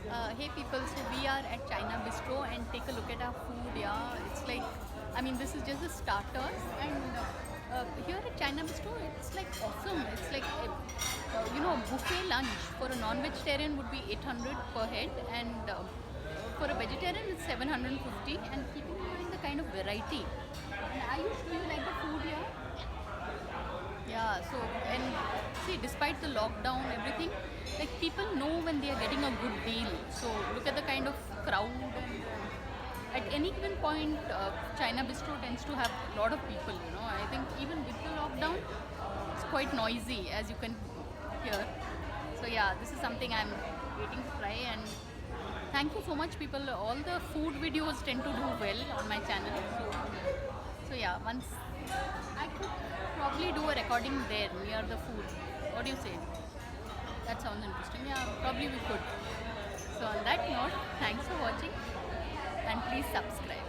Hey people, so we are at China Bistro and take a look at our food. Yeah, it's like, I mean, this is just the starters, and here at China Bistro, it's like awesome. It's like, buffet lunch for a non-vegetarian would be 800 per head, and for a vegetarian, it's 750. And keeping in mind the kind of variety. And Ayush, do you like the food here? Yeah, so and see, despite the lockdown, everything, like people know when they are getting a good deal. So look at the kind of crowd, and at any given point, China Bistro tends to have a lot of people. I think even with the lockdown, it's quite noisy as you can hear. So yeah, this is something I'm waiting to try, and thank you so much, people. All the food videos tend to do well on my channel. So yeah, once I could probably do a recording there near the food. What do you say? That sounds interesting. Yeah, probably we could. So on that note, thanks for watching and please subscribe.